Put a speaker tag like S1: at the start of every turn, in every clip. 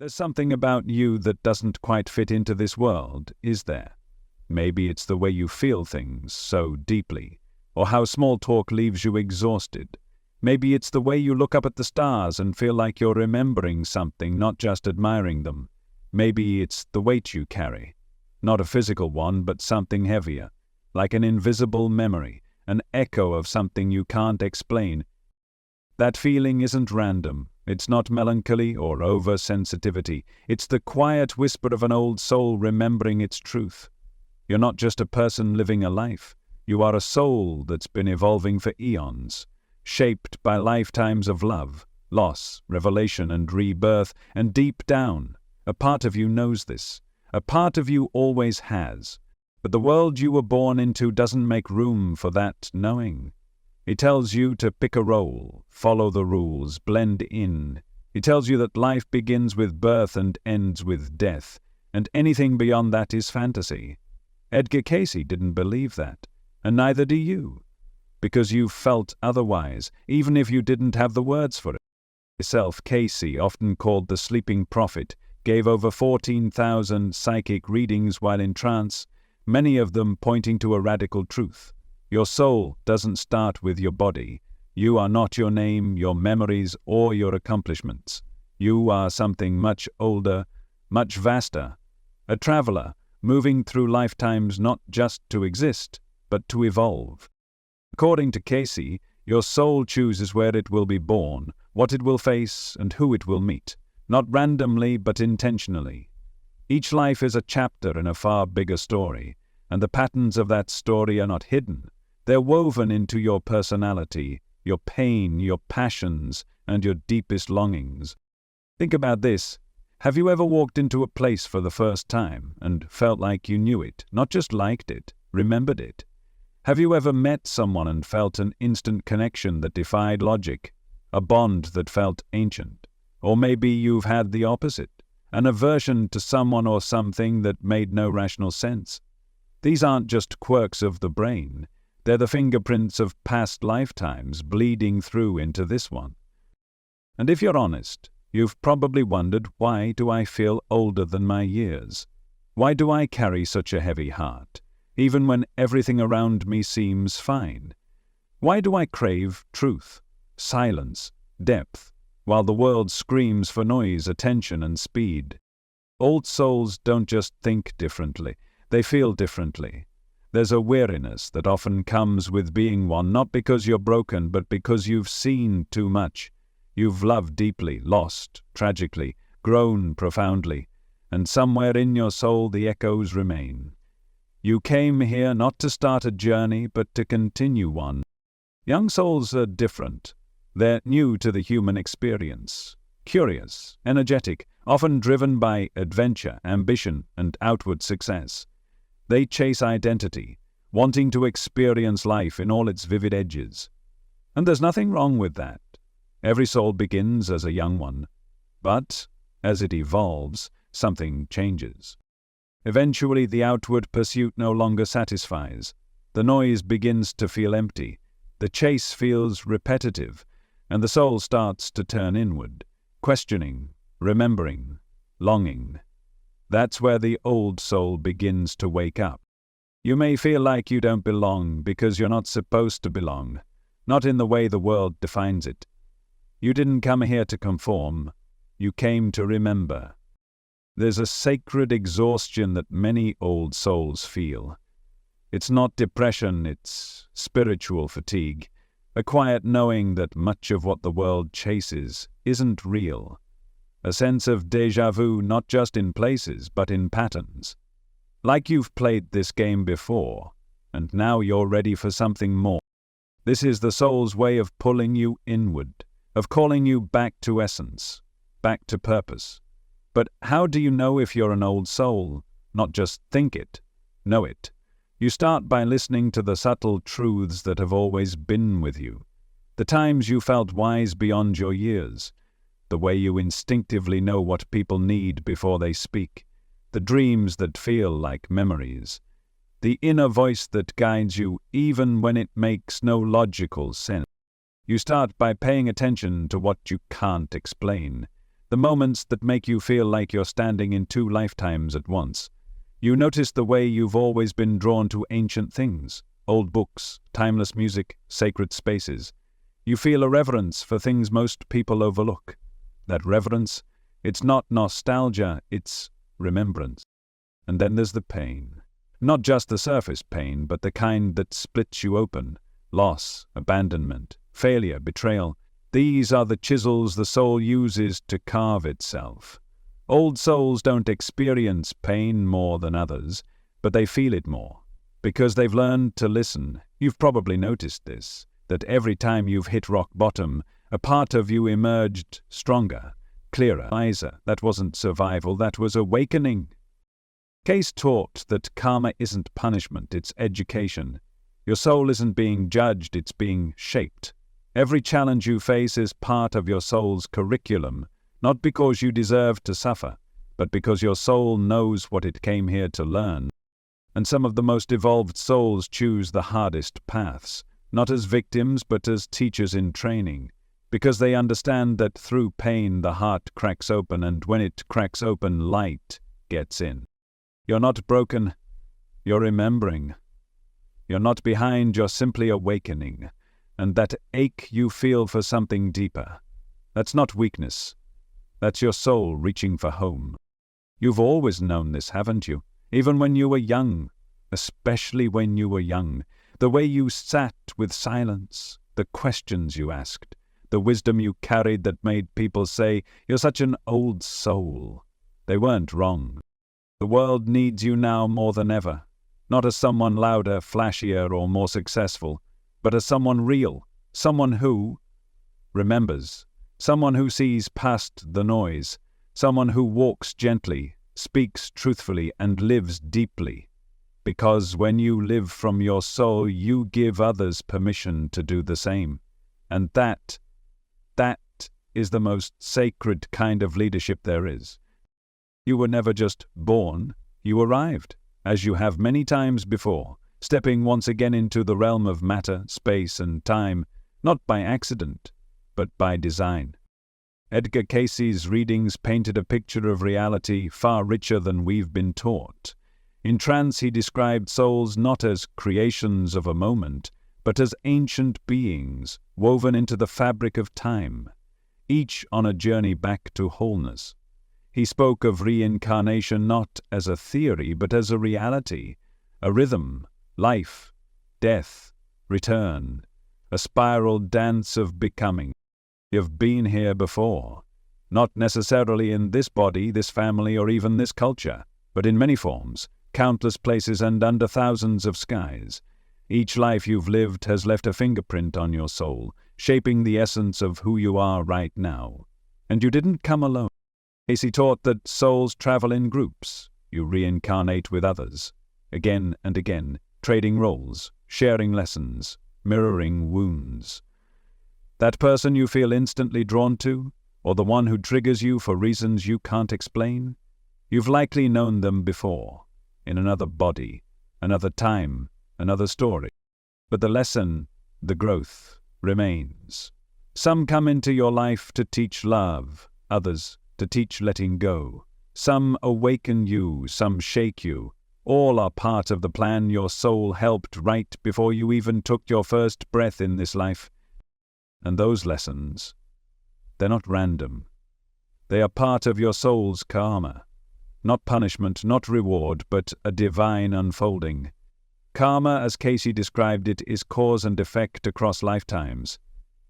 S1: There's something about you that doesn't quite fit into this world, is there? Maybe it's the way you feel things so deeply, or how small talk leaves you exhausted. Maybe it's the way you look up at the stars and feel like you're remembering something, not just admiring them. Maybe it's the weight you carry. Not a physical one, but something heavier, like an invisible memory, an echo of something you can't explain. That feeling isn't random. It's not melancholy or oversensitivity. It's the quiet whisper of an old soul remembering its truth. You're not just a person living a life. You are a soul that's been evolving for eons, shaped by lifetimes of love, loss, revelation, and rebirth. And deep down, a part of you knows this. A part of you always has. But the world you were born into doesn't make room for that knowing. It tells you to pick a role, follow the rules, blend in. It tells you that life begins with birth and ends with death, and anything beyond that is fantasy. Edgar Cayce didn't believe that, and neither do you, because you felt otherwise, even if you didn't have the words for it. Himself, Cayce, often called the sleeping prophet, gave over 14,000 psychic readings while in trance, many of them pointing to a radical truth. Your soul doesn't start with your body. You are not your name, your memories, or your accomplishments. You are something much older, much vaster, a traveler, moving through lifetimes not just to exist, but to evolve. According to Cayce, your soul chooses where it will be born, what it will face, and who it will meet, not randomly but intentionally. Each life is a chapter in a far bigger story, and the patterns of that story are not hidden. They're woven into your personality, your pain, your passions, and your deepest longings. Think about this. Have you ever walked into a place for the first time and felt like you knew it, not just liked it, remembered it? Have you ever met someone and felt an instant connection that defied logic, a bond that felt ancient? Or maybe you've had the opposite, an aversion to someone or something that made no rational sense. These aren't just quirks of the brain. They're the fingerprints of past lifetimes bleeding through into this one. And if you're honest, you've probably wondered, why do I feel older than my years? Why do I carry such a heavy heart, even when everything around me seems fine? Why do I crave truth, silence, depth, while the world screams for noise, attention, and speed? Old souls don't just think differently, they feel differently. There's a weariness that often comes with being one, not because you're broken, but because you've seen too much. You've loved deeply, lost tragically, grown profoundly, and somewhere in your soul the echoes remain. You came here not to start a journey, but to continue one. Young souls are different. They're new to the human experience, curious, energetic, often driven by adventure, ambition, and outward success. They chase identity, wanting to experience life in all its vivid edges. And there's nothing wrong with that. Every soul begins as a young one. But, as it evolves, something changes. Eventually, the outward pursuit no longer satisfies. The noise begins to feel empty. The chase feels repetitive, and the soul starts to turn inward, questioning, remembering, longing. That's where the old soul begins to wake up. You may feel like you don't belong because you're not supposed to belong, not in the way the world defines it. You didn't come here to conform, you came to remember. There's a sacred exhaustion that many old souls feel. It's not depression, it's spiritual fatigue, a quiet knowing that much of what the world chases isn't real. A sense of déjà vu, not just in places, but in patterns. Like you've played this game before, and now you're ready for something more. This is the soul's way of pulling you inward, of calling you back to essence, back to purpose. But how do you know if you're an old soul? Not just think it, know it. You start by listening to the subtle truths that have always been with you. The times you felt wise beyond your years. The way you instinctively know what people need before they speak, the dreams that feel like memories, the inner voice that guides you even when it makes no logical sense. You start by paying attention to what you can't explain, the moments that make you feel like you're standing in two lifetimes at once. You notice the way you've always been drawn to ancient things, old books, timeless music, sacred spaces. You feel a reverence for things most people overlook. That reverence, it's not nostalgia, it's remembrance. And then there's the pain. Not just the surface pain, but the kind that splits you open. Loss, abandonment, failure, betrayal. These are the chisels the soul uses to carve itself. Old souls don't experience pain more than others, but they feel it more. Because they've learned to listen. You've probably noticed this, that every time you've hit rock bottom, a part of you emerged stronger, clearer, wiser. That wasn't survival, that was awakening. Case taught that karma isn't punishment, it's education. Your soul isn't being judged, it's being shaped. Every challenge you face is part of your soul's curriculum, not because you deserve to suffer, but because your soul knows what it came here to learn. And some of the most evolved souls choose the hardest paths, not as victims but as teachers in training, because they understand that through pain the heart cracks open, and when it cracks open, light gets in. You're not broken, you're remembering. You're not behind, you're simply awakening. And that ache you feel for something deeper, that's not weakness. That's your soul reaching for home. You've always known this, haven't you? Even when you were young, especially when you were young. The way you sat with silence, the questions you asked, the wisdom you carried that made people say, "You're such an old soul." They weren't wrong. The world needs you now more than ever, not as someone louder, flashier, or more successful, but as someone real, someone who remembers, someone who sees past the noise, someone who walks gently, speaks truthfully, and lives deeply. Because when you live from your soul, you give others permission to do the same. And that is the most sacred kind of leadership there is. You were never just born, you arrived, as you have many times before, stepping once again into the realm of matter, space, and time, not by accident, but by design. Edgar Cayce's readings painted a picture of reality far richer than we've been taught. In trance he described souls not as creations of a moment, but as ancient beings woven into the fabric of time, each on a journey back to wholeness. He spoke of reincarnation not as a theory, but as a reality, a rhythm, life, death, return, a spiral dance of becoming. You've been here before, not necessarily in this body, this family, or even this culture, but in many forms, countless places and under thousands of skies. Each life you've lived has left a fingerprint on your soul, shaping the essence of who you are right now. And you didn't come alone. Cayce taught that souls travel in groups. You reincarnate with others, again and again, trading roles, sharing lessons, mirroring wounds. That person you feel instantly drawn to, or the one who triggers you for reasons you can't explain, you've likely known them before, in another body, another time, another story. But the lesson, the growth, remains. Some come into your life to teach love, others to teach letting go. Some awaken you, some shake you. All are part of the plan your soul helped write before you even took your first breath in this life. And those lessons, they're not random. They are part of your soul's karma. Not punishment, not reward, but a divine unfolding. Karma, as Cayce described it, is cause and effect across lifetimes.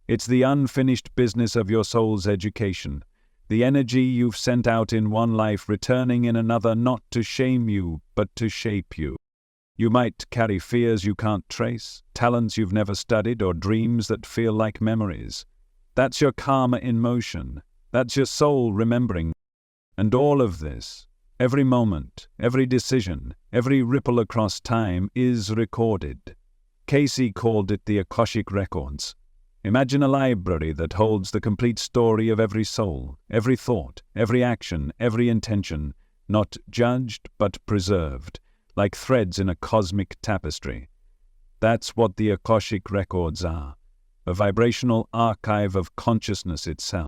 S1: It's the unfinished business of your soul's education. The energy you've sent out in one life returning in another, not to shame you, but to shape you. You might carry fears you can't trace, talents you've never studied, or dreams that feel like memories. That's your karma in motion. That's your soul remembering. And all of this, every moment, every decision, every ripple across time is recorded. Cayce called it the Akashic Records. Imagine a library that holds the complete story of every soul, every thought, every action, every intention, not judged but preserved, like threads in a cosmic tapestry. That's what the Akashic Records are, a vibrational archive of consciousness itself.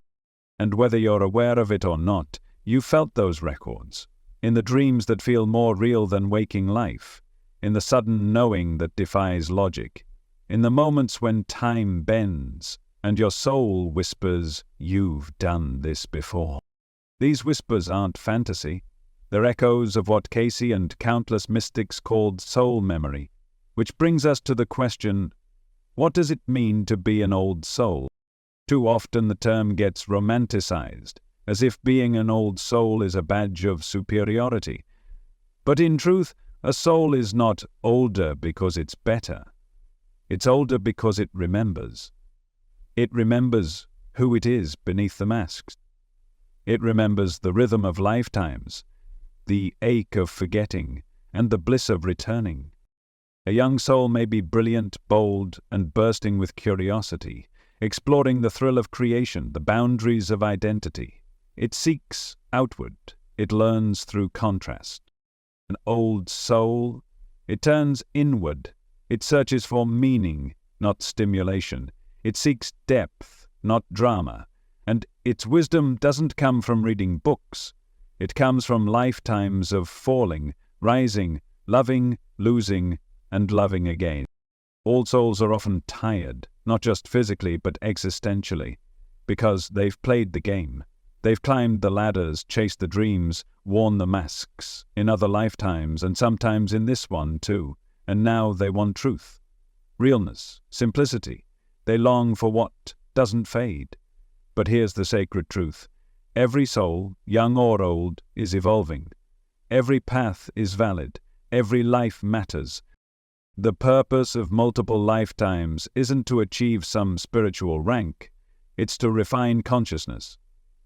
S1: And whether you're aware of it or not, you felt those records, in the dreams that feel more real than waking life, in the sudden knowing that defies logic, in the moments when time bends and your soul whispers, "You've done this before." These whispers aren't fantasy. They're echoes of what Casey and countless mystics called soul memory, which brings us to the question, what does it mean to be an old soul? Too often the term gets romanticized, as if being an old soul is a badge of superiority. But in truth, a soul is not older because it's better. It's older because it remembers. It remembers who it is beneath the masks. It remembers the rhythm of lifetimes, the ache of forgetting, and the bliss of returning. A young soul may be brilliant, bold, and bursting with curiosity, exploring the thrill of creation, the boundaries of identity. It seeks outward. It learns through contrast. An old soul, it turns inward. It searches for meaning, not stimulation. It seeks depth, not drama. And its wisdom doesn't come from reading books. It comes from lifetimes of falling, rising, loving, losing, and loving again. Old souls are often tired, not just physically but existentially, because they've played the game. They've climbed the ladders, chased the dreams, worn the masks in other lifetimes and sometimes in this one too, and now they want truth, realness, simplicity. They long for what doesn't fade. But here's the sacred truth. Every soul, young or old, is evolving. Every path is valid. Every life matters. The purpose of multiple lifetimes isn't to achieve some spiritual rank. It's to refine consciousness,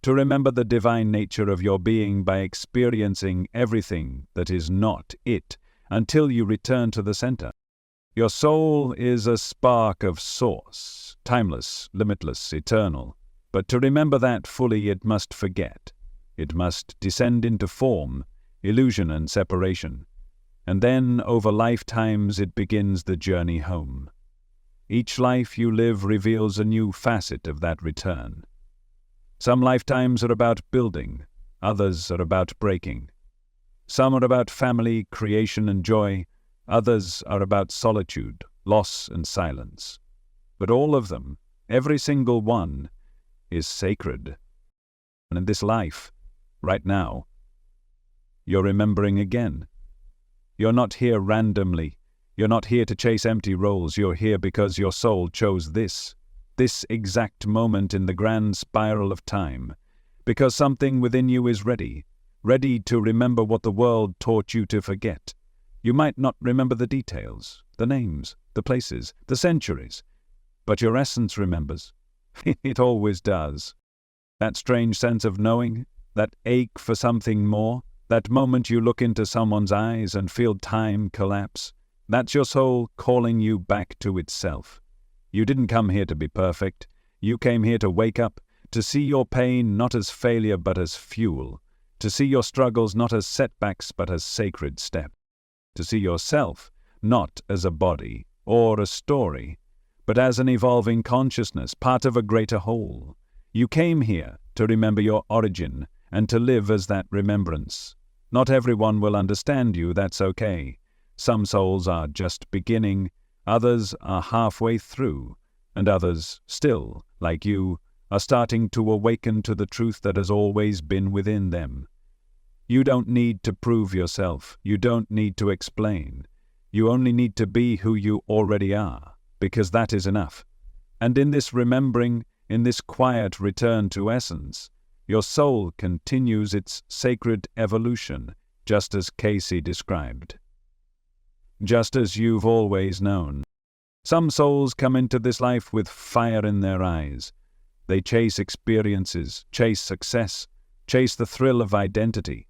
S1: to remember the divine nature of your being by experiencing everything that is not it until you return to the center. Your soul is a spark of source, timeless, limitless, eternal. But to remember that fully, it must forget. It must descend into form, illusion, and separation. And then, over lifetimes, it begins the journey home. Each life you live reveals a new facet of that return. Some lifetimes are about building, others are about breaking. Some are about family, creation, and joy, others are about solitude, loss, and silence. But all of them, every single one, is sacred. And in this life, right now, you're remembering again. You're not here randomly. You're not here to chase empty roles. You're here because your soul chose this exact moment in the grand spiral of time, because something within you is ready to remember what the world taught you to forget. You might not remember the details, the names, the places, the centuries, but your essence remembers. It always does. That strange sense of knowing, that ache for something more, that moment you look into someone's eyes and feel time collapse, that's your soul calling you back to itself. You didn't come here to be perfect. You came here to wake up, to see your pain not as failure but as fuel, to see your struggles not as setbacks but as sacred steps, to see yourself not as a body or a story, but as an evolving consciousness, part of a greater whole. You came here to remember your origin and to live as that remembrance. Not everyone will understand you, that's okay. Some souls are just beginning, others are halfway through, and others, still, like you, are starting to awaken to the truth that has always been within them. You don't need to prove yourself. You don't need to explain. You only need to be who you already are, because that is enough. And in this remembering, in this quiet return to essence, your soul continues its sacred evolution, just as Casey described. Just as you've always known. Some souls come into this life with fire in their eyes. They chase experiences, chase success, chase the thrill of identity.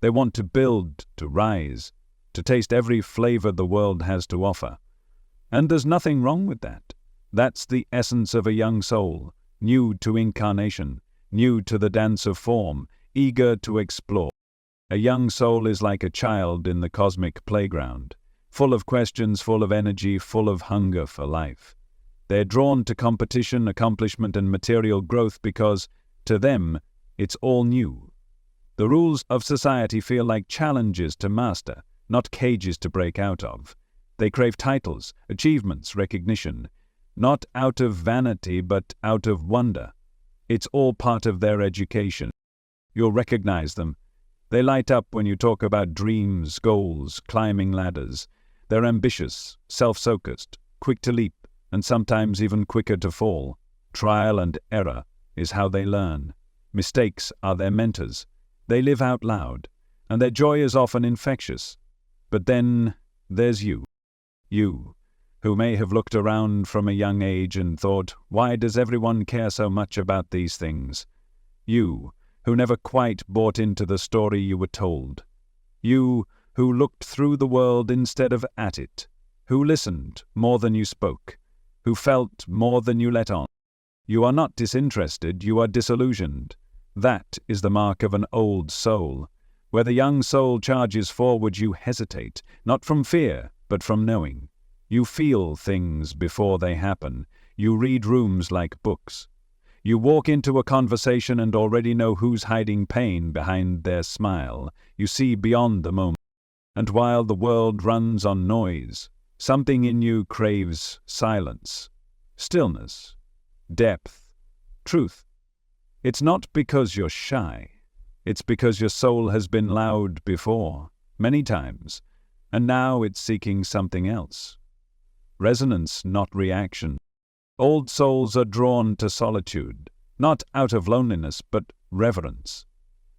S1: They want to build, to rise, to taste every flavor the world has to offer. And there's nothing wrong with that. That's the essence of a young soul, new to incarnation, new to the dance of form, eager to explore. A young soul is like a child in the cosmic playground, full of questions, full of energy, full of hunger for life. They're drawn to competition, accomplishment, and material growth because To them, it's all new. The rules of society feel like challenges to master, not cages to break out of. They crave titles, achievements, recognition, not out of vanity but out of wonder. It's all part of their education. You'll recognize them. They light up when you talk about dreams, goals, climbing ladders. They're ambitious, self-focused, quick to leap, and sometimes even quicker to fall. Trial and error is how they learn. Mistakes are their mentors. They live out loud, and their joy is often infectious. But then there's you. You, who may have looked around from a young age and thought, why does everyone care so much about these things? You, who never quite bought into the story you were told. You, who looked through the world instead of at it. Who listened more than you spoke. Who felt more than you let on. You are not disinterested, you are disillusioned. That is the mark of an old soul. Where the young soul charges forward, you hesitate, not from fear, but from knowing. You feel things before they happen. You read rooms like books. You walk into a conversation and already know who's hiding pain behind their smile. You see beyond the moment. And while the world runs on noise, something in you craves silence, stillness, depth, truth. It's not because you're shy. It's because your soul has been loud before, many times, and now it's seeking something else. Resonance, not reaction. Old souls are drawn to solitude, not out of loneliness, but reverence.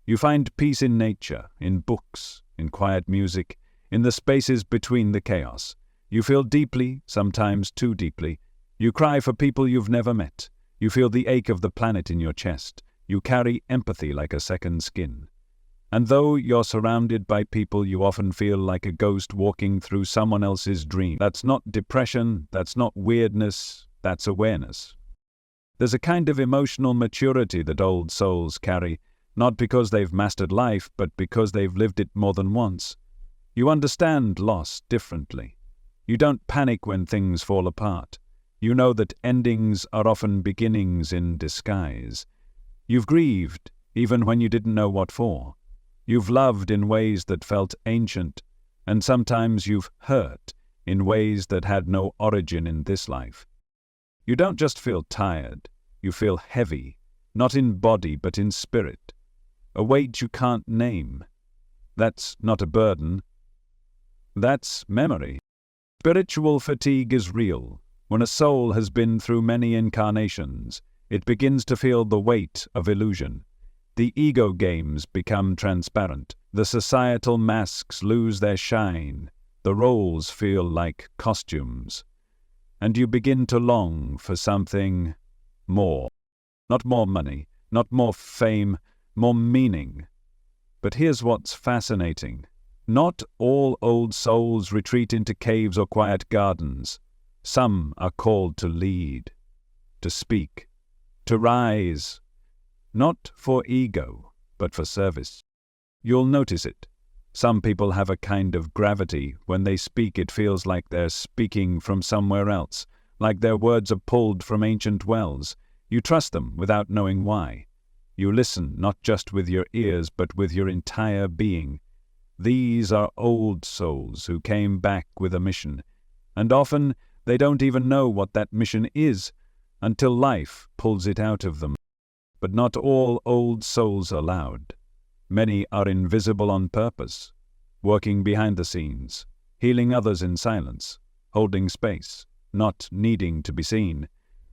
S1: You find peace in nature, in books, in quiet music, in the spaces between the chaos. You feel deeply, sometimes too deeply. You cry for people you've never met. You feel the ache of the planet in your chest. You carry empathy like a second skin. And though you're surrounded by people, you often feel like a ghost walking through someone else's dream. That's not depression, that's not weirdness, that's awareness. There's a kind of emotional maturity that old souls carry, not because they've mastered life, but because they've lived it more than once. You understand loss differently. You don't panic when things fall apart. You know that endings are often beginnings in disguise. You've grieved, even when you didn't know what for. You've loved in ways that felt ancient, and sometimes you've hurt in ways that had no origin in this life. You don't just feel tired, you feel heavy, not in body but in spirit. A weight you can't name. That's not a burden. That's memory. Spiritual fatigue is real. When a soul has been through many incarnations, it begins to feel the weight of illusion. The ego games become transparent. The societal masks lose their shine. The roles feel like costumes. And you begin to long for something more. Not more money, not more fame, more meaning. But here's what's fascinating. Not all old souls retreat into caves or quiet gardens. Some are called to lead, to speak, to rise. Not for ego, but for service. You'll notice it. Some people have a kind of gravity. When they speak, it feels like they're speaking from somewhere else, like their words are pulled from ancient wells. You trust them without knowing why. You listen not just with your ears, but with your entire being. These are old souls who came back with a mission, and often they don't even know what that mission is until life pulls it out of them. But not all old souls are loud. Many are invisible on purpose, working behind the scenes, healing others in silence, holding space, not needing to be seen.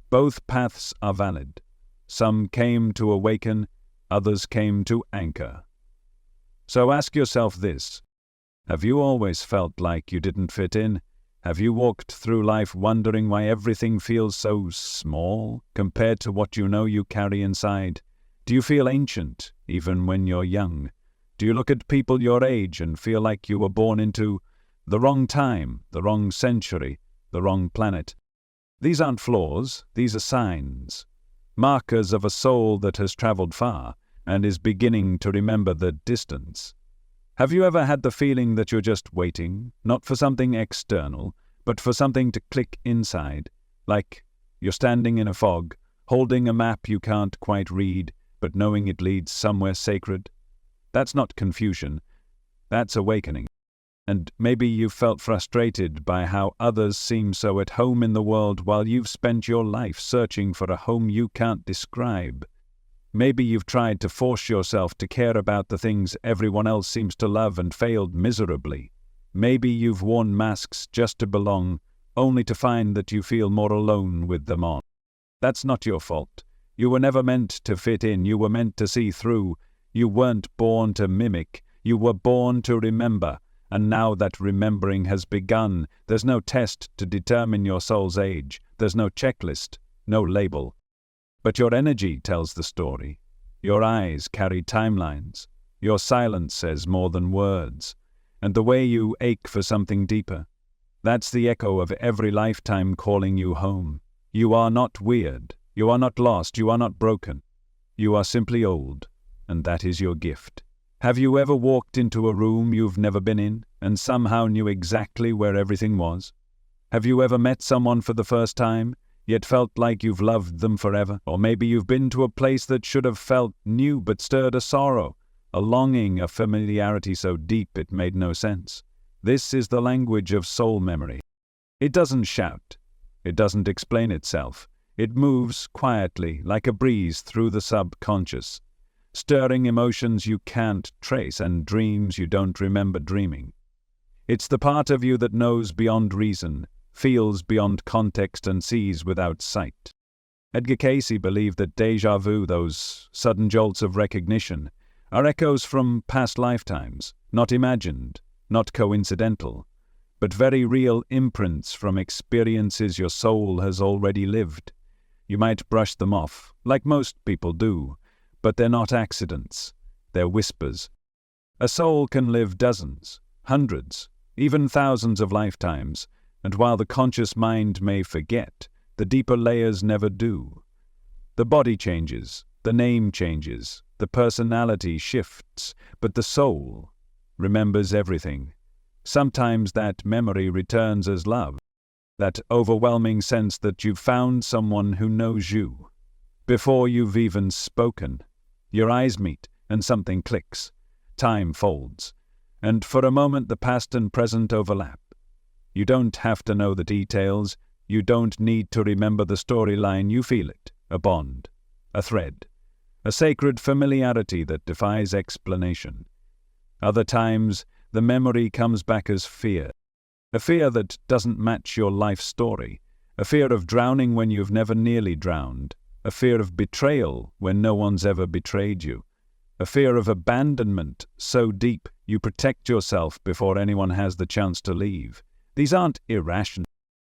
S1: Both paths are valid. Some came to awaken, others came to anchor. So ask yourself this: have you always felt like you didn't fit in? Have you walked through life wondering why everything feels so small compared to what you know you carry inside? Do you feel ancient even when you're young? Do you look at people your age and feel like you were born into the wrong time, the wrong century, the wrong planet? These aren't flaws, these are signs, markers of a soul that has traveled far and is beginning to remember the distance. Have you ever had the feeling that you're just waiting, not for something external, but for something to click inside? Like you're standing in a fog, holding a map you can't quite read, but knowing it leads somewhere sacred. That's not confusion, that's awakening. And maybe you've felt frustrated by how others seem so at home in the world while you've spent your life searching for a home you can't describe. Maybe you've tried to force yourself to care about the things everyone else seems to love and failed miserably. Maybe you've worn masks just to belong, only to find that you feel more alone with them on. That's not your fault. You were never meant to fit in, you were meant to see through. You weren't born to mimic, you were born to remember. And now that remembering has begun, there's no test to determine your soul's age, there's no checklist, no label. But your energy tells the story. Your eyes carry timelines. Your silence says more than words. And the way you ache for something deeper, that's the echo of every lifetime calling you home. You are not weird. You are not lost. You are not broken. You are simply old, and that is your gift. Have you ever walked into a room you've never been in and somehow knew exactly where everything was? Have you ever met someone for the first time, yet felt like you've loved them forever? Or maybe you've been to a place that should have felt new but stirred a sorrow, a longing, a familiarity so deep it made no sense. This is the language of soul memory. It doesn't shout. It doesn't explain itself. It moves quietly, like a breeze through the subconscious, stirring emotions you can't trace and dreams you don't remember dreaming. It's the part of you that knows beyond reason, feels beyond context and sees without sight. Edgar Cayce believed that déjà vu, those sudden jolts of recognition, are echoes from past lifetimes, not imagined, not coincidental, but very real imprints from experiences your soul has already lived. You might brush them off, like most people do, but they're not accidents, they're whispers. A soul can live dozens, hundreds, even thousands of lifetimes, and while the conscious mind may forget, the deeper layers never do. The body changes, the name changes, the personality shifts, but the soul remembers everything. Sometimes that memory returns as love, that overwhelming sense that you've found someone who knows you. Before you've even spoken, your eyes meet and something clicks. Time folds, and for a moment the past and present overlap. You don't have to know the details, you don't need to remember the storyline, you feel it, a bond, a thread, a sacred familiarity that defies explanation. Other times, the memory comes back as fear, a fear that doesn't match your life story, a fear of drowning when you've never nearly drowned, a fear of betrayal when no one's ever betrayed you, a fear of abandonment so deep you protect yourself before anyone has the chance to leave. These aren't irrational.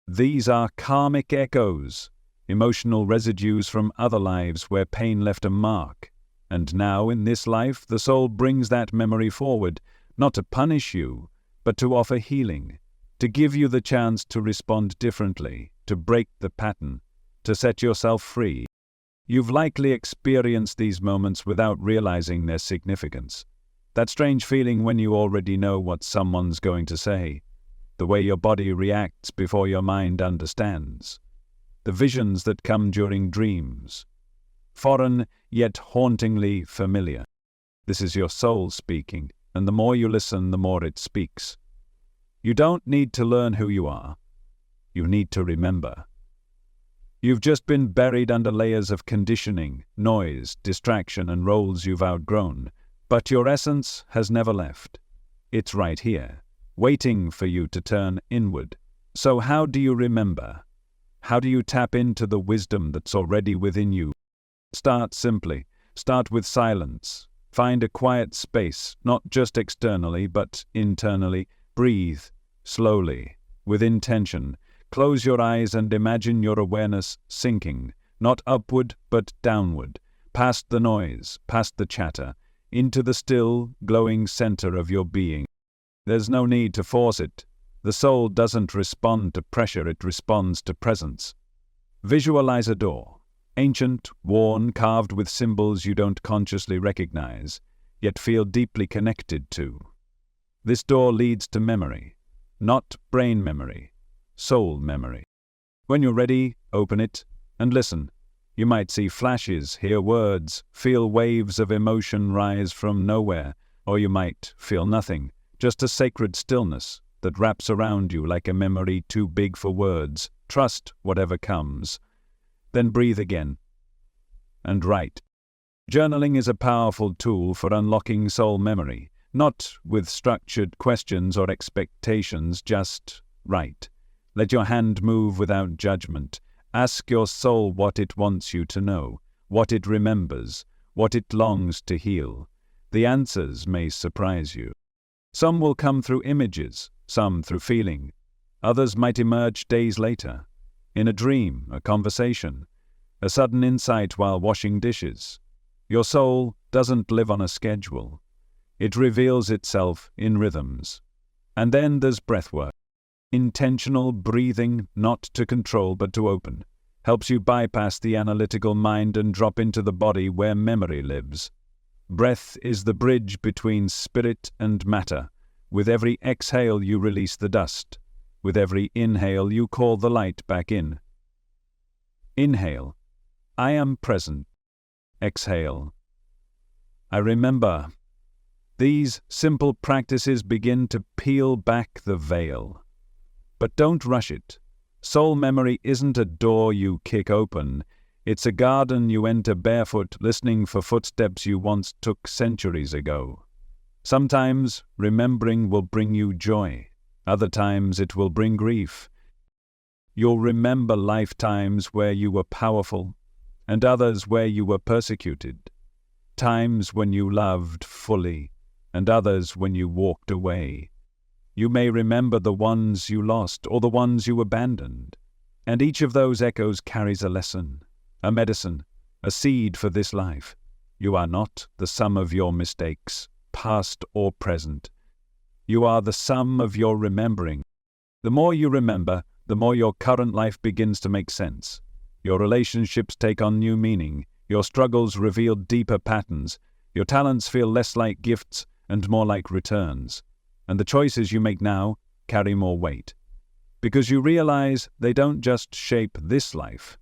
S1: These are karmic echoes, emotional residues from other lives where pain left a mark. And now, in this life, the soul brings that memory forward, not to punish you, but to offer healing, to give you the chance to respond differently, to break the pattern, to set yourself free. You've likely experienced these moments without realizing their significance. That strange feeling when you already know what someone's going to say, the way your body reacts before your mind understands, the visions that come during dreams, foreign yet hauntingly familiar. This is your soul speaking, and the more you listen, the more it speaks. You don't need to learn who you are. You need to remember. You've just been buried under layers of conditioning, noise, distraction, and roles you've outgrown, but your essence has never left. It's right here, waiting for you to turn inward. So how do you remember? How do you tap into the wisdom that's already within you? Start simply. Start with silence. Find a quiet space, not just externally, but internally. Breathe slowly, with intention. Close your eyes and imagine your awareness sinking, not upward, but downward, past the noise, past the chatter, into the still, glowing center of your being. There's no need to force it. The soul doesn't respond to pressure, it responds to presence. Visualize a door, ancient, worn, carved with symbols you don't consciously recognize, yet feel deeply connected to. This door leads to memory, not brain memory, soul memory. When you're ready, open it and listen. You might see flashes, hear words, feel waves of emotion rise from nowhere, or you might feel nothing, just a sacred stillness that wraps around you like a memory too big for words. Trust whatever comes. Then breathe again. And write. Journaling is a powerful tool for unlocking soul memory, not with structured questions or expectations, just write. Let your hand move without judgment. Ask your soul what it wants you to know, what it remembers, what it longs to heal. The answers may surprise you. Some will come through images, some through feeling. Others might emerge days later, in a dream, a conversation, a sudden insight while washing dishes. Your soul doesn't live on a schedule. It reveals itself in rhythms. And then there's breathwork. Intentional breathing, not to control but to open, helps you bypass the analytical mind and drop into the body where memory lives. Breath is the bridge between spirit and matter. With every exhale you release the dust. With every inhale you call the light back in. Inhale. I am present. Exhale. I remember. These simple practices begin to peel back the veil. But don't rush it. Soul memory isn't a door you kick open. It's a garden you enter barefoot, listening for footsteps you once took centuries ago. Sometimes remembering will bring you joy. Other times it will bring grief. You'll remember lifetimes where you were powerful, and others where you were persecuted. Times when you loved fully, and others when you walked away. You may remember the ones you lost or the ones you abandoned. And each of those echoes carries a lesson, a medicine, a seed for this life. You are not the sum of your mistakes, past or present. You are the sum of your remembering. The more you remember, the more your current life begins to make sense. Your relationships take on new meaning. Your struggles reveal deeper patterns. Your talents feel less like gifts and more like returns. And the choices you make now carry more weight. Because you realize they don't just shape this life,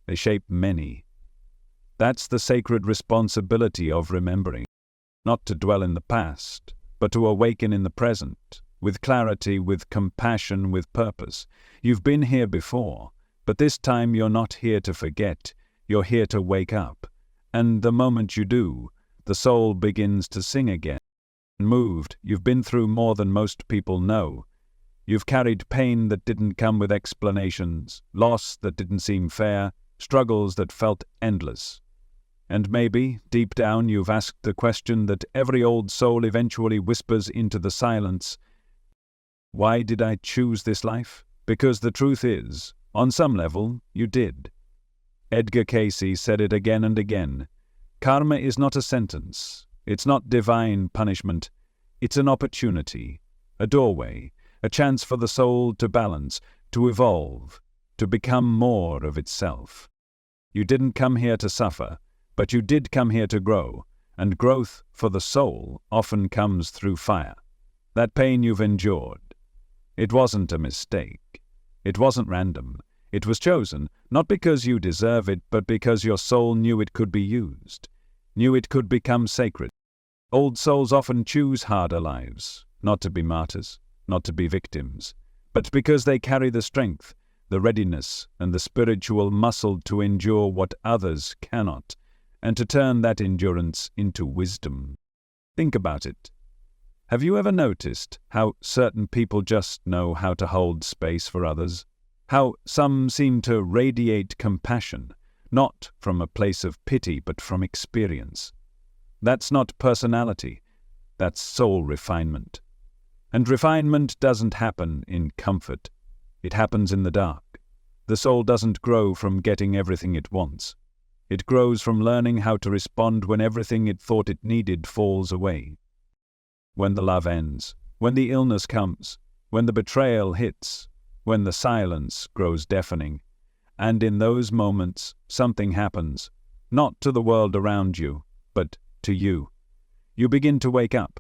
S1: they shape many. That's the sacred responsibility of remembering. Not to dwell in the past, but to awaken in the present, with clarity, with compassion, with purpose. You've been here before, but this time you're not here to forget, you're here to wake up. And the moment you do, the soul begins to sing again. Moved, you've been through more than most people know. You've carried pain that didn't come with explanations, loss that didn't seem fair, struggles that felt endless. And maybe, deep down, you've asked the question that every old soul eventually whispers into the silence. Why did I choose this life? Because the truth is, on some level, you did. Edgar Cayce said it again and again. Karma is not a sentence. It's not divine punishment. It's an opportunity, a doorway, a chance for the soul to balance, to evolve, to become more of itself. You didn't come here to suffer, but you did come here to grow, and growth for the soul often comes through fire. That pain you've endured, it wasn't a mistake. It wasn't random. It was chosen, not because you deserve it, but because your soul knew it could be used, knew it could become sacred. Old souls often choose harder lives, not to be martyrs, not to be victims, but because they carry the strength, the readiness, and the spiritual muscle to endure what others cannot, and to turn that endurance into wisdom. Think about it. Have you ever noticed how certain people just know how to hold space for others? How some seem to radiate compassion, not from a place of pity but from experience. That's not personality, that's soul refinement. And refinement doesn't happen in comfort. It happens in the dark. The soul doesn't grow from getting everything it wants. It grows from learning how to respond when everything it thought it needed falls away. When the love ends, when the illness comes, when the betrayal hits, when the silence grows deafening. And in those moments, something happens, not to the world around you, but to you. You begin to wake up.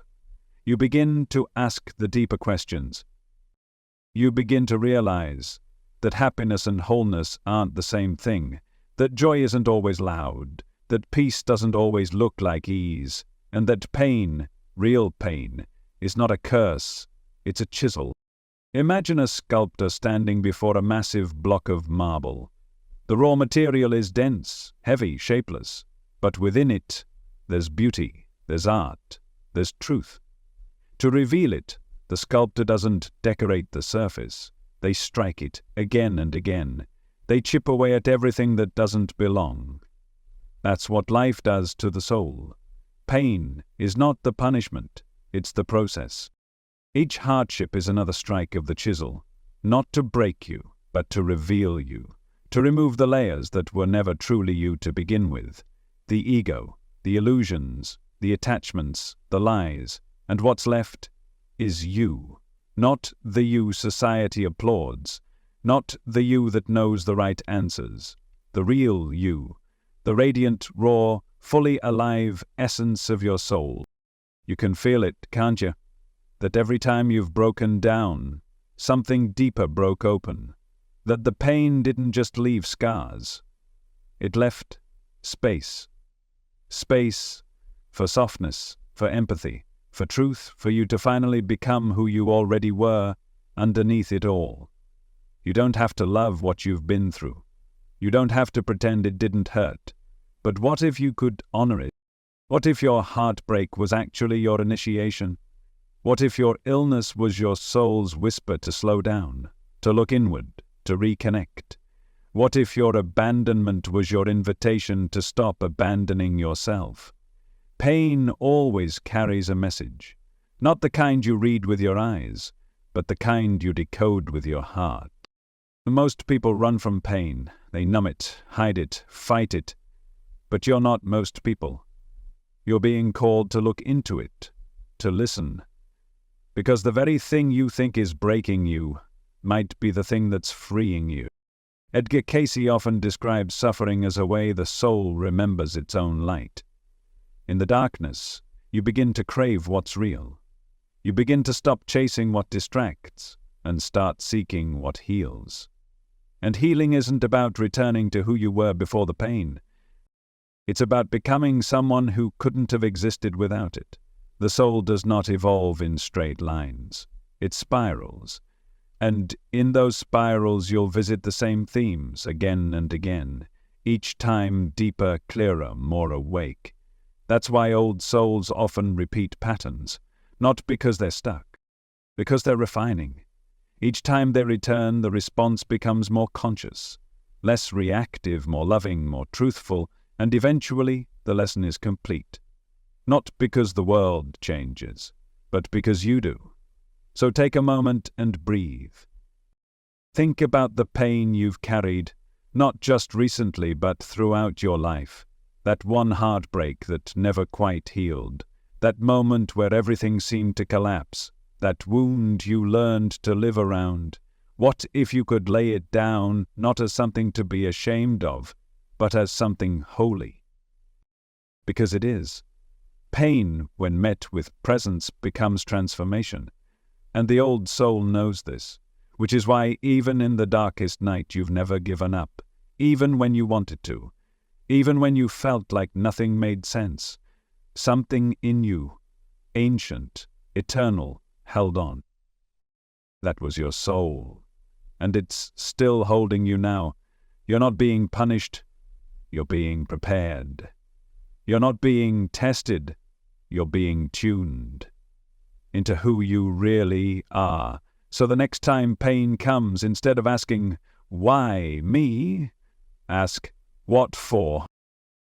S1: You begin to ask the deeper questions. You begin to realize that happiness and wholeness aren't the same thing, that joy isn't always loud, that peace doesn't always look like ease, and that pain, real pain, is not a curse, it's a chisel. Imagine a sculptor standing before a massive block of marble. The raw material is dense, heavy, shapeless, but within it, there's beauty, there's art, there's truth. To reveal it, the sculptor doesn't decorate the surface. They strike it again and again. They chip away at everything that doesn't belong. That's what life does to the soul. Pain is not the punishment, it's the process. Each hardship is another strike of the chisel, not to break you, but to reveal you, to remove the layers that were never truly you to begin with, the ego, the illusions, the attachments, the lies, and what's left is you, not the you society applauds, not the you that knows the right answers, the real you, the radiant, raw, fully alive essence of your soul. You can feel it, can't you? That every time you've broken down, something deeper broke open. That the pain didn't just leave scars. It left space. Space for softness, for empathy, for truth, for you to finally become who you already were underneath it all. You don't have to love what you've been through. You don't have to pretend it didn't hurt. But what if you could honor it? What if your heartbreak was actually your initiation? What if your illness was your soul's whisper to slow down, to look inward, to reconnect? What if your abandonment was your invitation to stop abandoning yourself? Pain always carries a message, not the kind you read with your eyes, but the kind you decode with your heart. Most people run from pain. They numb it, hide it, fight it. But you're not most people. You're being called to look into it, to listen. Because the very thing you think is breaking you might be the thing that's freeing you. Edgar Cayce often describes suffering as a way the soul remembers its own light. In the darkness, you begin to crave what's real. You begin to stop chasing what distracts and start seeking what heals. And healing isn't about returning to who you were before the pain. It's about becoming someone who couldn't have existed without it. The soul does not evolve in straight lines. It spirals. And in those spirals you'll visit the same themes again and again, each time deeper, clearer, more awake. That's why old souls often repeat patterns, not because they're stuck, because they're refining. Each time they return, the response becomes more conscious, less reactive, more loving, more truthful, and eventually the lesson is complete. Not because the world changes, but because you do. So take a moment and breathe. Think about the pain you've carried, not just recently but throughout your life. That one heartbreak that never quite healed. That moment where everything seemed to collapse. That wound you learned to live around. What if you could lay it down, not as something to be ashamed of, but as something holy? Because it is. Pain, when met with presence, becomes transformation. And the old soul knows this, which is why even in the darkest night you've never given up, even when you wanted to, even when you felt like nothing made sense. Something in you, ancient, eternal, held on. That was your soul, and it's still holding you now. You're not being punished, you're being prepared. You're not being tested, you're being tuned into who you really are. So the next time pain comes, instead of asking, "Why me?" ask, "What for?"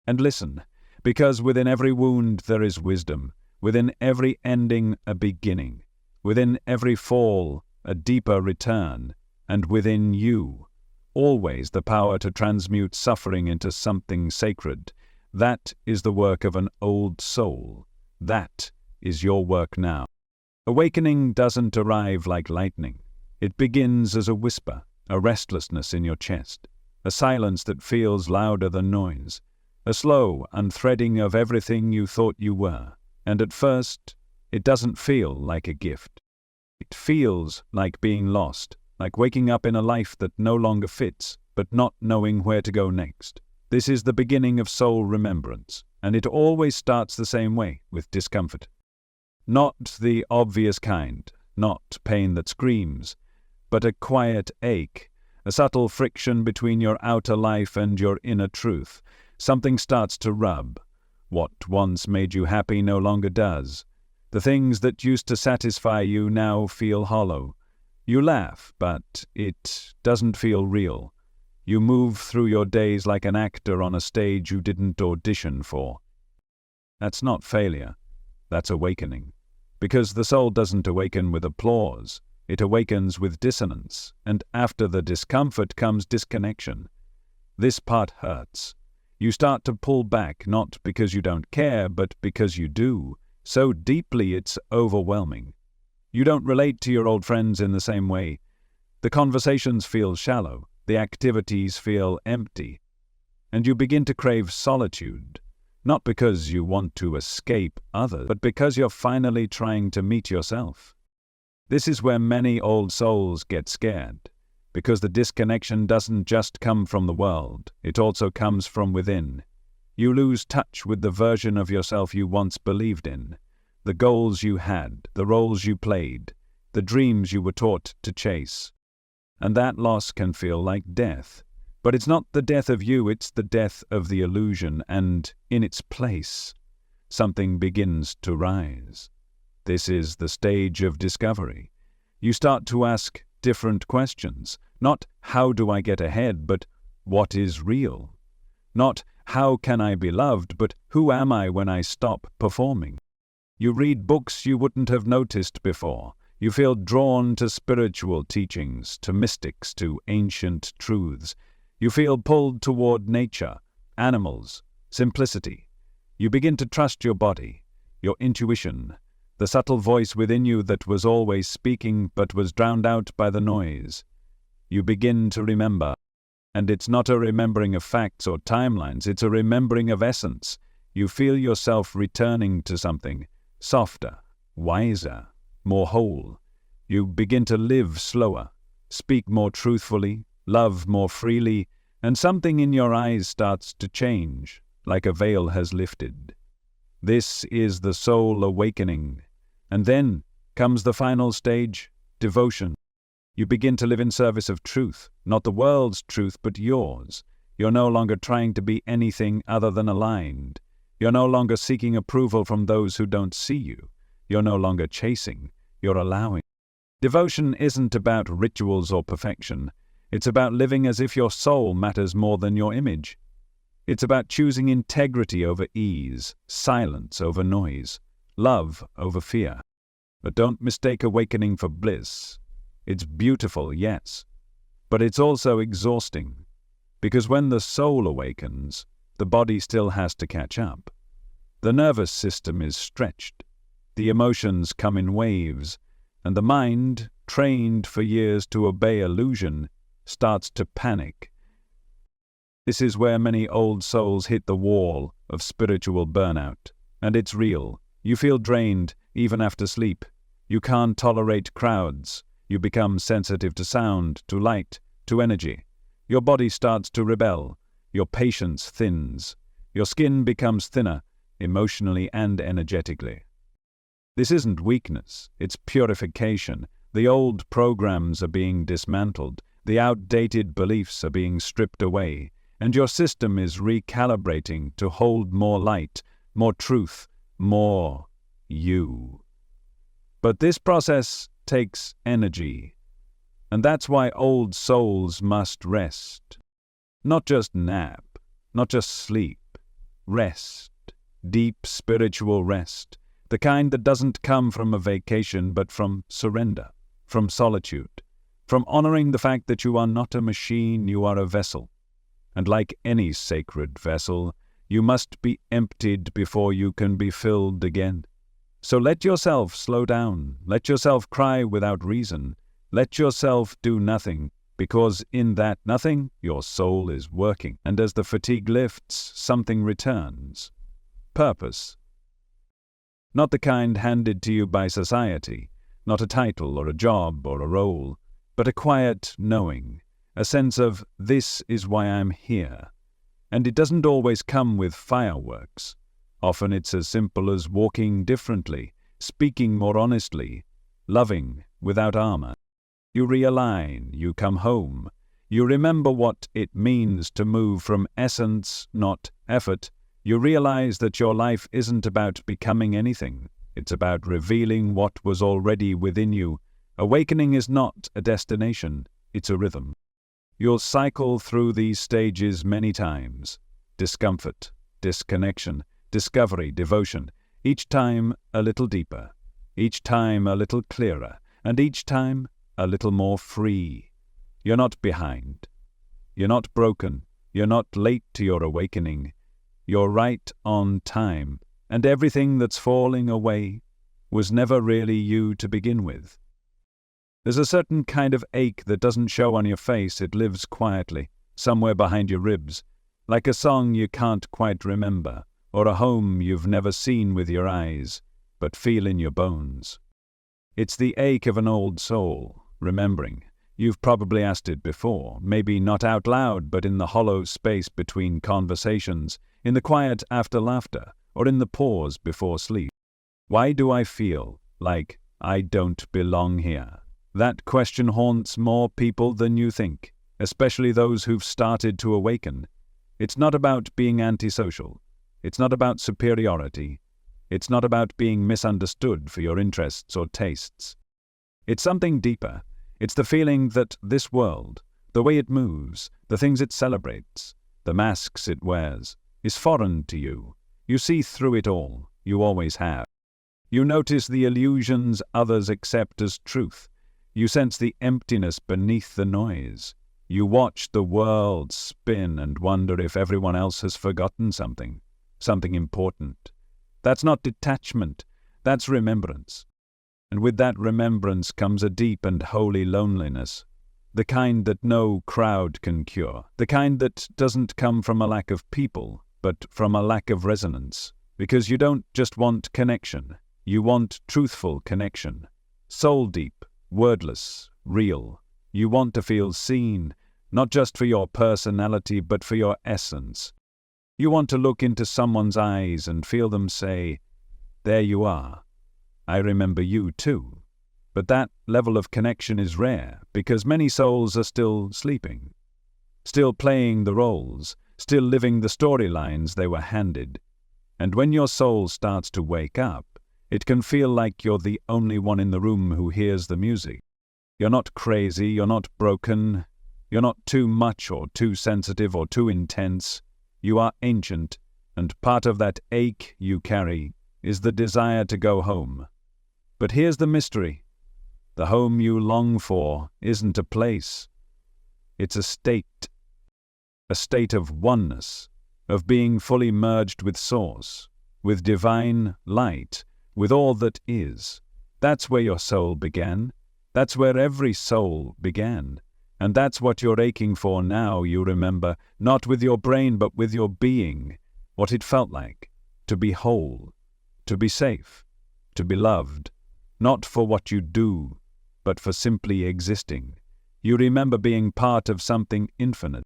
S1: And listen, because within every wound there is wisdom, within every ending a beginning, within every fall a deeper return, and within you, always the power to transmute suffering into something sacred. That is the work of an old soul. That is your work now. Awakening doesn't arrive like lightning. It begins as a whisper, a restlessness in your chest, a silence that feels louder than noise, a slow unthreading of everything you thought you were. And at first, it doesn't feel like a gift. It feels like being lost, like waking up in a life that no longer fits, but not knowing where to go next. This is the beginning of soul remembrance, and it always starts the same way, with discomfort. Not the obvious kind, not pain that screams, but a quiet ache, a subtle friction between your outer life and your inner truth. Something starts to rub. What once made you happy no longer does. The things that used to satisfy you now feel hollow. You laugh, but it doesn't feel real. You move through your days like an actor on a stage you didn't audition for. That's not failure. That's awakening. Because the soul doesn't awaken with applause. It awakens with dissonance, and after the discomfort comes disconnection. This part hurts. You start to pull back, not because you don't care, but because you do. So deeply it's overwhelming. You don't relate to your old friends in the same way. The conversations feel shallow, the activities feel empty, and you begin to crave solitude. Not because you want to escape others, but because you're finally trying to meet yourself. This is where many old souls get scared, because the disconnection doesn't just come from the world, it also comes from within. You lose touch with the version of yourself you once believed in, the goals you had, the roles you played, the dreams you were taught to chase. And that loss can feel like death. But it's not the death of you, it's the death of the illusion, and in its place, something begins to rise. This is the stage of discovery. You start to ask different questions. Not how do I get ahead, but what is real? Not how can I be loved, but who am I when I stop performing? You read books you wouldn't have noticed before. You feel drawn to spiritual teachings, to mystics, to ancient truths. You feel pulled toward nature, animals, simplicity. You begin to trust your body, your intuition, the subtle voice within you that was always speaking but was drowned out by the noise. You begin to remember, and it's not a remembering of facts or timelines, it's a remembering of essence. You feel yourself returning to something softer, wiser, more whole. You begin to live slower, speak more truthfully, love more freely, and something in your eyes starts to change, like a veil has lifted. This is the soul awakening. And then comes the final stage, devotion. You begin to live in service of truth, not the world's truth, but yours. You're no longer trying to be anything other than aligned. You're no longer seeking approval from those who don't see you. You're no longer chasing, you're allowing. Devotion isn't about rituals or perfection. It's about living as if your soul matters more than your image. It's about choosing integrity over ease, silence over noise, love over fear. But don't mistake awakening for bliss. It's beautiful, yes, but it's also exhausting, because when the soul awakens, the body still has to catch up. The nervous system is stretched, the emotions come in waves, and the mind, trained for years to obey illusion, starts to panic. This is where many old souls hit the wall of spiritual burnout, and it's real. You feel drained even after sleep. You can't tolerate crowds. You become sensitive to sound, to light, to energy. Your body starts to rebel. Your patience thins. Your skin becomes thinner, emotionally and energetically. This isn't weakness, it's purification. The old programs are being dismantled. The outdated beliefs are being stripped away. And your system is recalibrating to hold more light, more truth, more you. But this process takes energy, and that's why old souls must rest. Not just nap, not just sleep. Rest, deep spiritual rest, the kind that doesn't come from a vacation but from surrender, from solitude, from honoring the fact that you are not a machine, you are a vessel. And like any sacred vessel, you must be emptied before you can be filled again. So let yourself slow down, let yourself cry without reason, let yourself do nothing, because in that nothing, your soul is working, and as the fatigue lifts, something returns. Purpose. Not the kind handed to you by society, not a title or a job or a role, but a quiet knowing, a sense of, this is why I'm here. And it doesn't always come with fireworks. Often it's as simple as walking differently, speaking more honestly, loving without armor. You realign, you come home. You remember what it means to move from essence, not effort. You realize that your life isn't about becoming anything. It's about revealing what was already within you. Awakening is not a destination, it's a rhythm. You'll cycle through these stages many times. Discomfort, disconnection, discovery, devotion. Each time a little deeper. Each time a little clearer. And each time a little more free. You're not behind. You're not broken. You're not late to your awakening. You're right on time. And everything that's falling away was never really you to begin with. There's a certain kind of ache that doesn't show on your face. It lives quietly, somewhere behind your ribs, like a song you can't quite remember, or a home you've never seen with your eyes, but feel in your bones. It's the ache of an old soul, remembering. You've probably asked it before, maybe not out loud, but in the hollow space between conversations, in the quiet after laughter, or in the pause before sleep. Why do I feel like I don't belong here? That question haunts more people than you think, especially those who've started to awaken. It's not about being antisocial. It's not about superiority. It's not about being misunderstood for your interests or tastes. It's something deeper. It's the feeling that this world, the way it moves, the things it celebrates, the masks it wears, is foreign to you. You see through it all. You always have. You notice the illusions others accept as truth. You sense the emptiness beneath the noise. You watch the world spin and wonder if everyone else has forgotten something important. That's not detachment, that's remembrance. And with that remembrance comes a deep and holy loneliness, the kind that no crowd can cure, the kind that doesn't come from a lack of people, but from a lack of resonance. Because you don't just want connection, you want truthful connection. Soul deep, wordless, real. You want to feel seen, not just for your personality, but for your essence. You want to look into someone's eyes and feel them say, "There you are. I remember you too." But that level of connection is rare, because many souls are still sleeping, still playing the roles, still living the storylines they were handed. And when your soul starts to wake up, it can feel like you're the only one in the room who hears the music. You're not crazy, you're not broken, you're not too much or too sensitive or too intense. You are ancient, and part of that ache you carry is the desire to go home. But here's the mystery. The home you long for isn't a place. It's a state of oneness, of being fully merged with Source, with divine light, with all that is. That's where your soul began. That's where every soul began. And that's what you're aching for now, you remember, not with your brain but with your being, what it felt like, to be whole, to be safe, to be loved, not for what you do, but for simply existing. You remember being part of something infinite.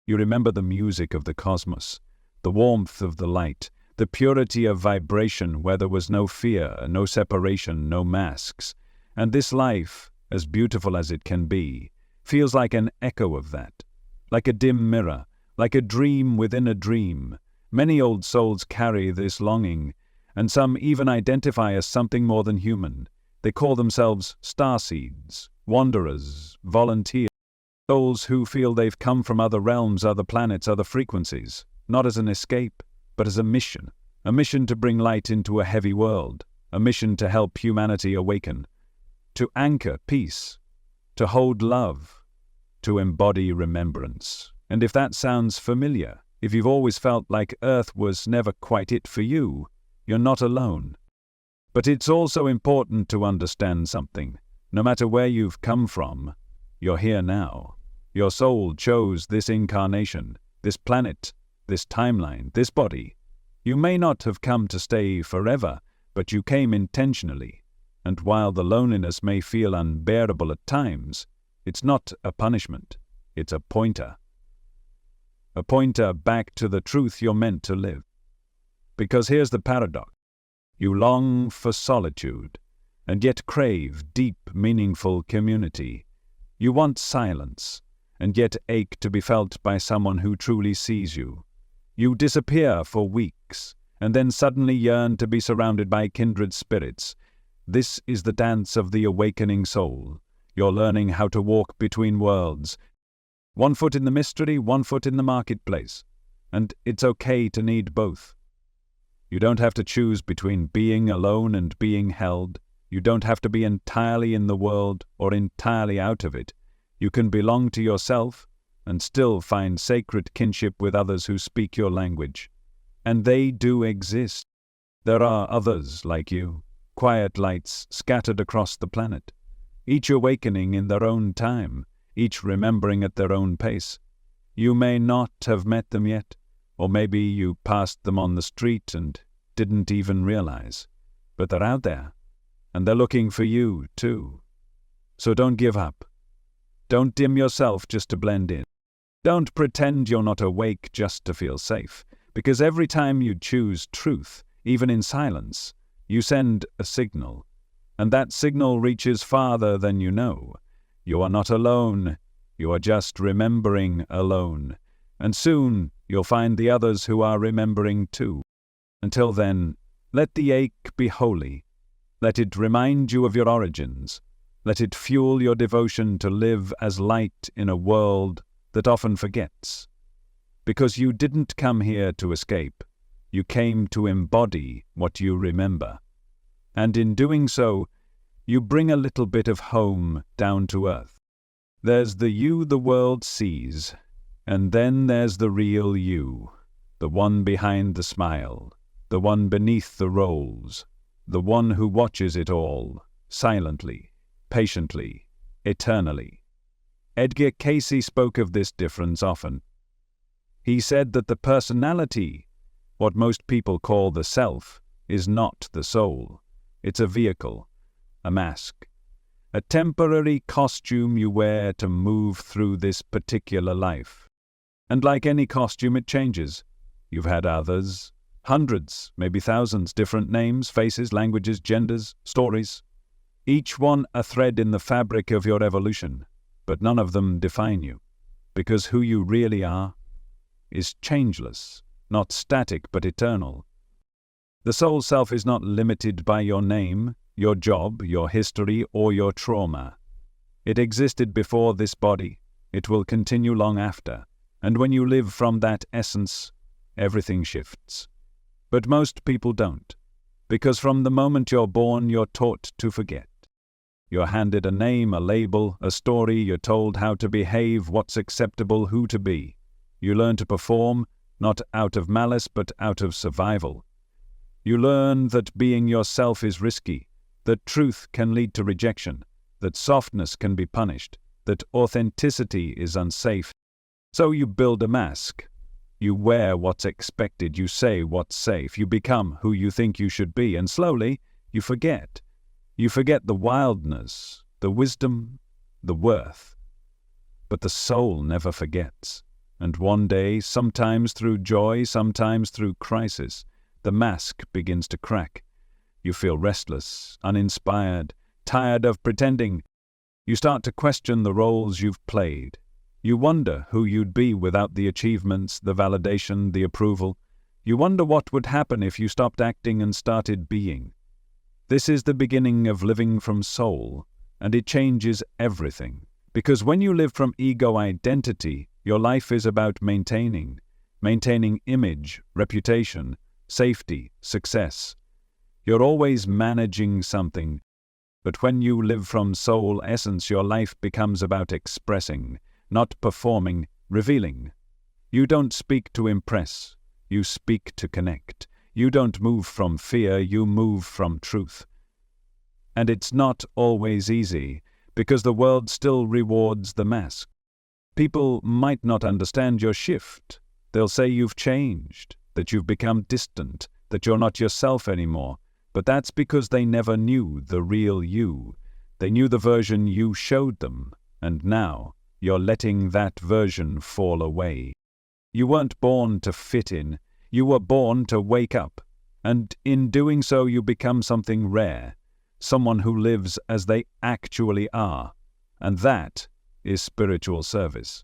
S1: You remember the music of the cosmos, the warmth of the light, the purity of vibration where there was no fear, no separation, no masks. And this life, as beautiful as it can be, feels like an echo of that, like a dim mirror, like a dream within a dream. Many old souls carry this longing, and some even identify as something more than human. They call themselves starseeds, wanderers, volunteers, souls who feel they've come from other realms, other planets, other frequencies, not as an escape, but as a mission to bring light into a heavy world, a mission to help humanity awaken, to anchor peace, to hold love, to embody remembrance. And if that sounds familiar, if you've always felt like Earth was never quite it for you, you're not alone. But it's also important to understand something. No matter where you've come from, you're here now. Your soul chose this incarnation, this planet, this timeline, this body. You may not have come to stay forever, but you came intentionally. And while the loneliness may feel unbearable at times, it's not a punishment, it's a pointer. a pointer back to the truth you're meant to live. Because here's the paradox. You long for solitude, and yet crave deep, meaningful community. You want silence, and yet ache to be felt by someone who truly sees you. You disappear for weeks, and then suddenly yearn to be surrounded by kindred spirits. This is the dance of the awakening soul. You're learning how to walk between worlds. One foot in the mystery, one foot in the marketplace. And it's okay to need both. You don't have to choose between being alone and being held. You don't have to be entirely in the world or entirely out of it. You can belong to yourself and still find sacred kinship with others who speak your language. And they do exist. There are others like you, quiet lights scattered across the planet, each awakening in their own time, each remembering at their own pace. You may not have met them yet, or maybe you passed them on the street and didn't even realize. But they're out there, and they're looking for you too. So don't give up. Don't dim yourself just to blend in. Don't pretend you're not awake just to feel safe, because every time you choose truth, even in silence, you send a signal, and that signal reaches farther than you know. You are not alone, you are just remembering alone, and soon you'll find the others who are remembering too. Until then, let the ache be holy. Let it remind you of your origins. Let it fuel your devotion to live as light in a world that often forgets. Because you didn't come here to escape. You came to embody what you remember. And in doing so, you bring a little bit of home down to earth. There's the you the world sees, and then there's the real you, the one behind the smile, the one beneath the roles, the one who watches it all, silently, patiently, eternally. Edgar Cayce spoke of this difference often. He said that the personality, what most people call the self, is not the soul. It's a vehicle, a mask, a temporary costume you wear to move through this particular life. And like any costume, it changes. You've had others, hundreds, maybe thousands, different names, faces, languages, genders, stories. Each one a thread in the fabric of your evolution, but none of them define you, because who you really are is changeless, not static but eternal. The soul self is not limited by your name, your job, your history, or your trauma. It existed before this body. It will continue long after. And when you live from that essence, everything shifts. But most people don't, because from the moment you're born, you're taught to forget. You're handed a name, a label, a story. You're told how to behave, what's acceptable, who to be. You learn to perform, not out of malice, but out of survival. You learn that being yourself is risky, that truth can lead to rejection, that softness can be punished, that authenticity is unsafe. So you build a mask. You wear what's expected, you say what's safe, you become who you think you should be, and slowly you forget. You forget the wildness, the wisdom, the worth. But the soul never forgets. And one day, sometimes through joy, sometimes through crisis, the mask begins to crack. You feel restless, uninspired, tired of pretending. You start to question the roles you've played. You wonder who you'd be without the achievements, the validation, the approval. You wonder what would happen if you stopped acting and started being. This is the beginning of living from soul, and it changes everything. Because when you live from ego identity, your life is about maintaining image, reputation, safety, success. You're always managing something. But when you live from soul essence, your life becomes about expressing, not performing, revealing. You don't speak to impress, you speak to connect. You don't move from fear, you move from truth. And it's not always easy, because the world still rewards the mask. People might not understand your shift. They'll say you've changed, that you've become distant, that you're not yourself anymore. But that's because they never knew the real you. They knew the version you showed them, and now you're letting that version fall away. You weren't born to fit in. You were born to wake up. And in doing so, you become something rare, someone who lives as they actually are. And that is spiritual service.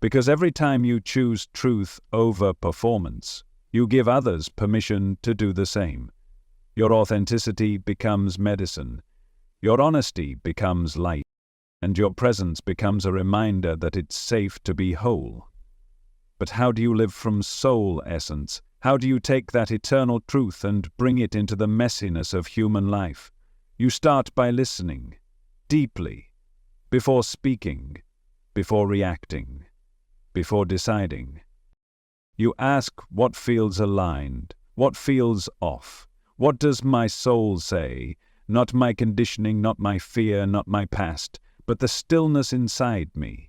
S1: Because every time you choose truth over performance, you give others permission to do the same. Your authenticity becomes medicine. Your honesty becomes light. And your presence becomes a reminder that it's safe to be whole. But how do you live from soul essence? How do you take that eternal truth and bring it into the messiness of human life? You start by listening, deeply, before speaking, before reacting, before deciding. You ask what feels aligned, what feels off. What does my soul say? Not my conditioning, not my fear, not my past, but the stillness inside me.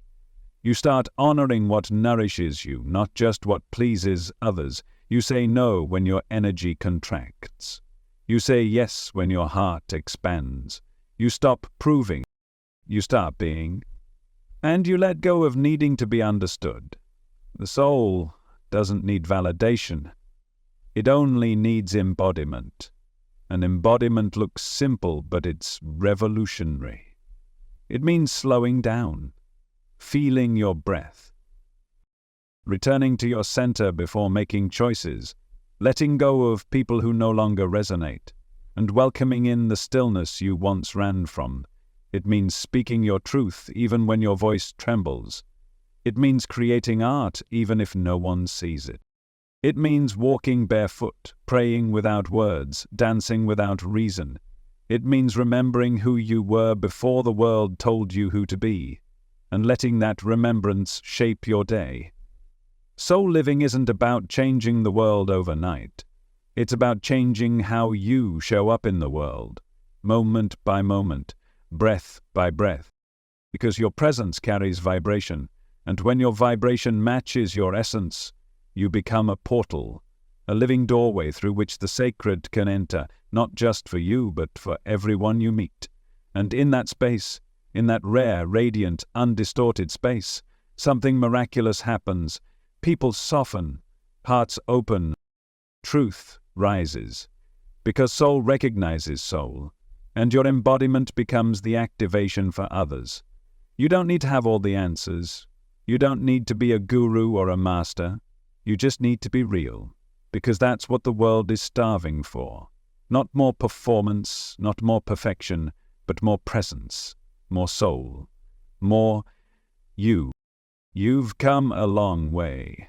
S1: You start honoring what nourishes you, not just what pleases others. You say no when your energy contracts. You say yes when your heart expands. You stop proving. You start being. And you let go of needing to be understood. The soul doesn't need validation. It only needs embodiment. And embodiment looks simple, but it's revolutionary. It means slowing down, feeling your breath, returning to your center before making choices, letting go of people who no longer resonate, and welcoming in the stillness you once ran from. It means speaking your truth even when your voice trembles. It means creating art even if no one sees it. It means walking barefoot, praying without words, dancing without reason. It means remembering who you were before the world told you who to be, and letting that remembrance shape your day. Soul living isn't about changing the world overnight. It's about changing how you show up in the world, moment by moment, breath by breath. Because your presence carries vibration, and when your vibration matches your essence, you become a portal, a living doorway through which the sacred can enter, not just for you, but for everyone you meet. And in that space, in that rare, radiant, undistorted space, something miraculous happens. People soften, hearts open, truth rises, because soul recognizes soul, and your embodiment becomes the activation for others. You don't need to have all the answers. You don't need to be a guru or a master. You just need to be real, because that's what the world is starving for. Not more performance, not more perfection, but more presence, more soul, more you. You've come a long way,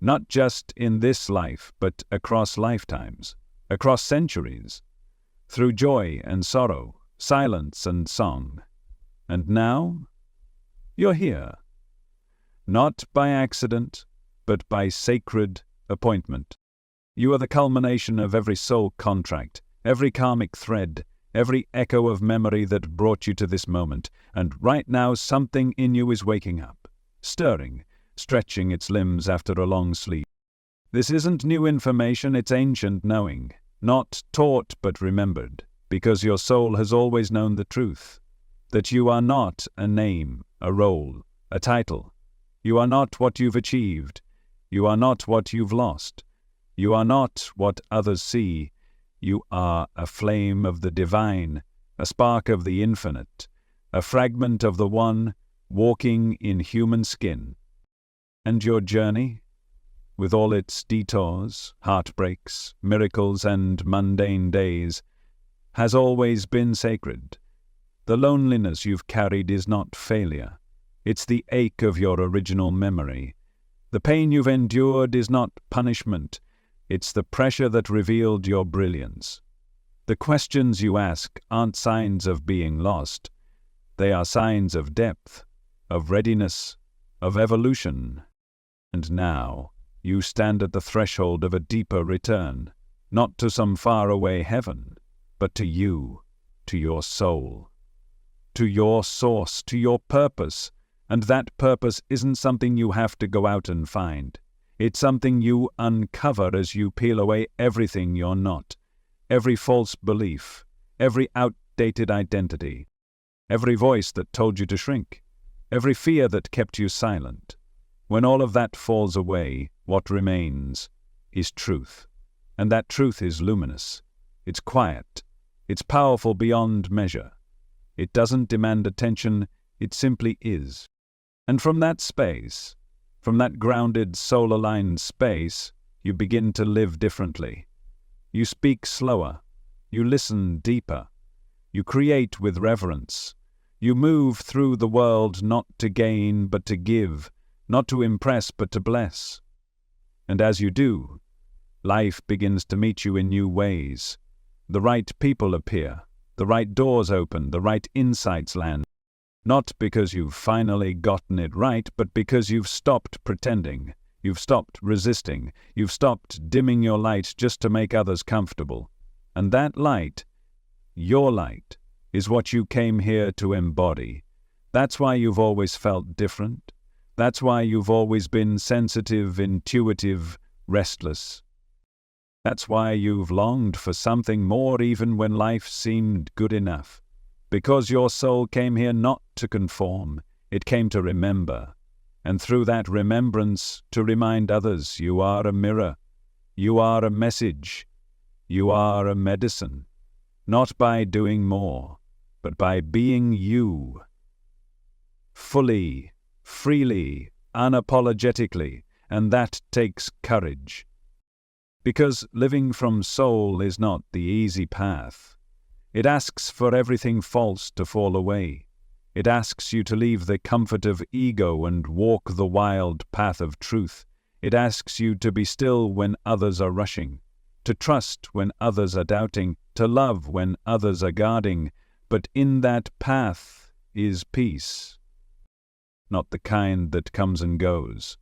S1: not just in this life, but across lifetimes, across centuries, through joy and sorrow, silence and song. And now, you're here, not by accident, but by sacred appointment. You are the culmination of every soul contract, every karmic thread, every echo of memory that brought you to this moment, and right now something in you is waking up, stirring, stretching its limbs after a long sleep. This isn't new information, it's ancient knowing, not taught but remembered, because your soul has always known the truth, that you are not a name, a role, a title. You are not what you've achieved. You are not what you've lost. You are not what others see. You are a flame of the divine, a spark of the infinite, a fragment of the one, walking in human skin. And your journey, with all its detours, heartbreaks, miracles, and mundane days, has always been sacred. The loneliness you've carried is not failure. It's the ache of your original memory. The pain you've endured is not punishment. It's the pressure that revealed your brilliance. The questions you ask aren't signs of being lost. They are signs of depth, of readiness, of evolution. And now, you stand at the threshold of a deeper return, not to some faraway heaven, but to you, to your soul, to your source, to your purpose. And that purpose isn't something you have to go out and find. It's something you uncover as you peel away everything you're not, every false belief, every outdated identity, every voice that told you to shrink, every fear that kept you silent. When all of that falls away, what remains is truth. And that truth is luminous. It's quiet. It's powerful beyond measure. It doesn't demand attention, it simply is. And from that space, from that grounded, soul-aligned space, you begin to live differently. You speak slower. You listen deeper. You create with reverence. You move through the world not to gain but to give, not to impress but to bless. And as you do, life begins to meet you in new ways. The right people appear, the right doors open, the right insights land. Not because you've finally gotten it right, but because you've stopped pretending. You've stopped resisting. You've stopped dimming your light just to make others comfortable. And that light, your light, is what you came here to embody. That's why you've always felt different. That's why you've always been sensitive, intuitive, restless. That's why you've longed for something more even when life seemed good enough. Because your soul came here not to conform, it came to remember. And through that remembrance, to remind others you are a mirror, you are a message, you are a medicine. Not by doing more, but by being you. Fully, freely, unapologetically, and that takes courage. Because living from soul is not the easy path. It asks for everything false to fall away. It asks you to leave the comfort of ego and walk the wild path of truth. It asks you to be still when others are rushing, to trust when others are doubting, to love when others are guarding. But in that path is peace. Not the kind that comes and goes,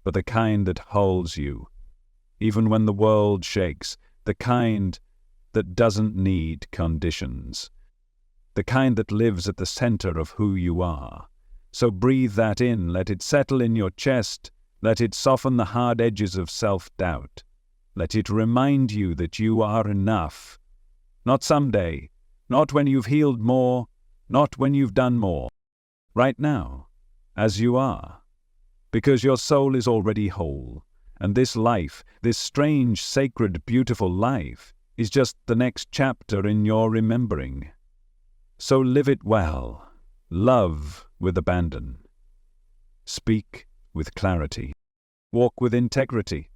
S1: but the kind that holds you. Even when the world shakes, the kind that doesn't need conditions. The kind that lives at the center of who you are. So breathe that in, let it settle in your chest, let it soften the hard edges of self-doubt. Let it remind you that you are enough. Not someday, not when you've healed more, not when you've done more. Right now, as you are. Because your soul is already whole. And this life, this strange, sacred, beautiful life, is just the next chapter in your remembering. So live it well. Love with abandon. Speak with clarity. Walk with integrity.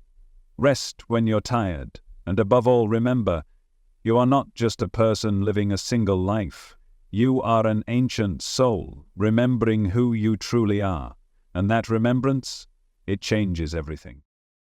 S1: Rest when you're tired. And above all, remember, you are not just a person living a single life. You are an ancient soul, remembering who you truly are. And that remembrance, it changes everything.